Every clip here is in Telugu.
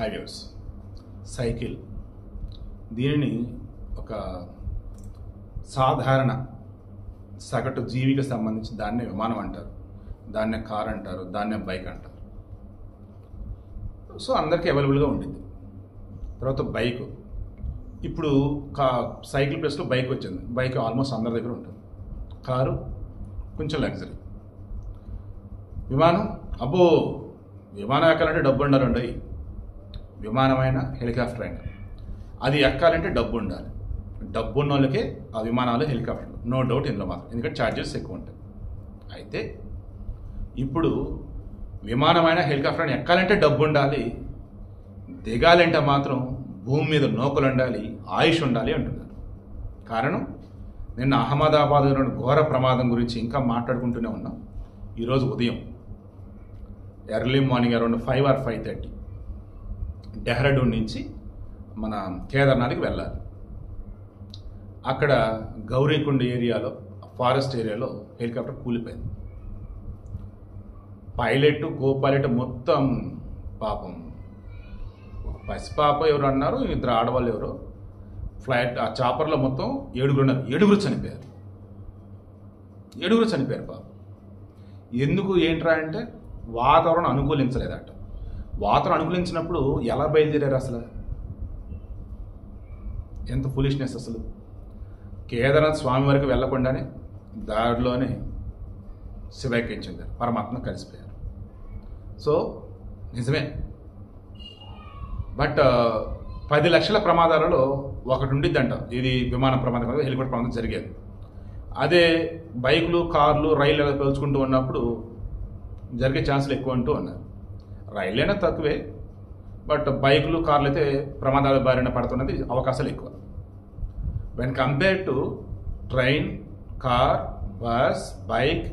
హైవేస్ సైకిల్ దీనిని ఒక సాధారణ సగటు జీవికి సంబంధించి దాన్నే విమానం అంటారు, దాన్నే కార్ అంటారు, దాన్నే బైక్ అంటారు. సో అందరికీ అవైలబుల్గా ఉండింది. తర్వాత బైక్, ఇప్పుడు సైకిల్ ప్లేస్లో బైక్ వచ్చింది. బైక్ ఆల్మోస్ట్ అందరి దగ్గర ఉంటుంది. కారు కొంచెం లగ్జరీ. విమానం, అబ్బో విమానం ఎక్కాలంటే డబ్బు ఉండాలండి. విమానమైన హెలికాప్టర్ అయినా అది ఎక్కాలంటే డబ్బు ఉండాలి. డబ్బు ఉన్న వాళ్ళకే ఆ విమానాలు, హెలికాప్టర్లు, నో డౌట్ ఇందులో మాత్రం, ఎందుకంటే ఛార్జెస్ ఎక్కువ ఉంటాయి. అయితే ఇప్పుడు విమానమైన హెలికాప్టర్ అయినా ఎక్కాలంటే డబ్బు ఉండాలి, దిగాలంటే మాత్రం భూమి మీద నౌకలు ఉండాలి, ఆయుష్ ఉండాలి అంటున్నారు. కారణం, నిన్న అహ్మదాబాద్లో ఘోర ప్రమాదం గురించి ఇంకా మాట్లాడుకుంటూనే ఉన్నాం. ఈరోజు ఉదయం early morning around 5 or 5:30 Dehradun నుంచి మన కేదార్నాథ్కి వెళ్ళాలి. అక్కడ గౌరీకుండ ఏరియాలో, ఫారెస్ట్ ఏరియాలో హెలికాప్టర్ కూలిపోయింది. పైలట్, కో పైలట్ మొత్తం పాపం, పసిపాప ఎవరు అన్నారు, ఇద్దరు ఆడవాళ్ళు ఎవరో, ఫ్లైట్ ఆ చాపర్లో మొత్తం 7 ఉన్నారు. 7 చనిపోయారు. 7 చనిపోయారు పాపం. ఎందుకు ఏంట్రా అంటే వాతావరణం అనుకూలించలేదట. వాతావరణం అనుకూలించినప్పుడు ఎలా బయలుదేరారు అసలు? ఎంత ఫులిష్నెస్ అసలు. కేదార్నాథ్ స్వామి వరకు వెళ్లకుండానే దారిలోనే శివైక్యం చెందారు, పరమాత్మ కలిసిపోయారు. సో నిజమే, బట్ 10 లక్షల ప్రమాదాలలో ఒకటి ఉండిద్దంట. ఇది విమాన ప్రమాదం కాదు, హెలికాప్టర్ ప్రమాదం జరిగేది. అదే బైకులు, కార్లు, రైళ్ళు ఎలా పేల్చుకుంటూ ఉన్నప్పుడు జరిగే ఛాన్సులు ఎక్కువ అంటూ ఉన్నారు. రైళ్ళు అయినా తక్కువే, బట్ బైకులు, కార్లు అయితే ప్రమాదాల బారిన పడుతున్నది అవకాశాలు ఎక్కువ. When compare to train, car, bus, bike,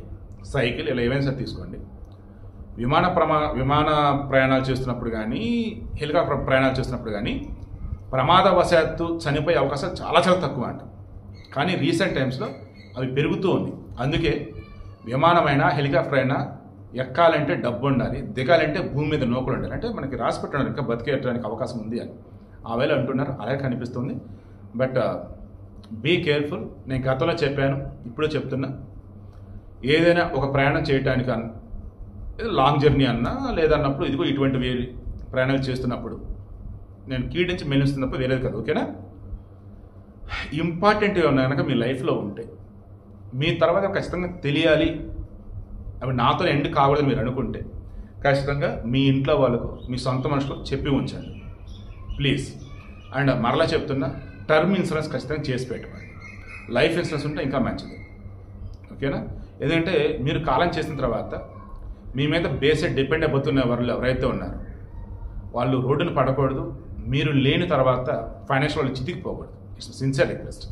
cycle, ఇలా ఏమైనా సరే తీసుకోండి. విమాన ప్రయాణాలు చేస్తున్నప్పుడు కానీ, హెలికాప్టర్ ప్రయాణాలు చేస్తున్నప్పుడు కానీ ప్రమాదవశాత్తు చనిపోయే అవకాశాలు చాలా చాలా తక్కువ అంట. కానీ రీసెంట్ టైమ్స్లో అవి పెరుగుతూ ఉంది. అందుకే విమానమైనా, హెలికాప్టర్ అయినా ఎక్కాలంటే డబ్బు ఉండాలి, దిగాలంటే భూమి మీద నౌకలు ఉండాలి. అంటే మనకి రాసి పెట్టడానికి, ఇంకా బతికేయడానికి అవకాశం ఉంది అని ఆ వేళ అంటున్నారు. అలాగే కనిపిస్తుంది. But be careful. నేను గతంలో చెప్పాను, ఇప్పుడు చెప్తున్నా. ఏదైనా ఒక ప్రయాణం చేయడానికి లాంగ్ జర్నీ అన్నా లేదన్నప్పుడు, ఇదిగో ఇటువంటి ప్రయాణాలు చేస్తున్నప్పుడు, నేను కీడ్ నుంచి మెలుస్తున్నప్పుడు వేరేది కదా, ఓకేనా? ఇంపార్టెంట్ ఏమన్నా కనుక మీ లైఫ్లో ఉంటే, మీ తర్వాత ఖచ్చితంగా తెలియాలి, అవి నాతో ఎండ్ కాకూడదు మీరు అనుకుంటే, ఖచ్చితంగా మీ ఇంట్లో వాళ్ళకు, మీ సొంత మనుషులకు చెప్పి ఉంచండి ప్లీజ్. అండ్ మరలా చెప్తున్నా, టర్మ్ ఇన్సూరెన్స్ ఖచ్చితంగా చేసి పెట్టుకోండి. లైఫ్ ఇన్సూరెన్స్ ఉంటే ఇంకా మంచిది, ఓకేనా? ఎందుకంటే మీరు కాలం చేసిన తర్వాత మీ మీద బేసెడ్ డిపెండ్ అయిపోతున్న వాళ్ళు ఎవరైతే ఉన్నారో వాళ్ళు రోడ్డును పడకూడదు. మీరు లేని తర్వాత ఫైనాన్షియల్ వాళ్ళు చితికిపోకూడదు. It's sincere request.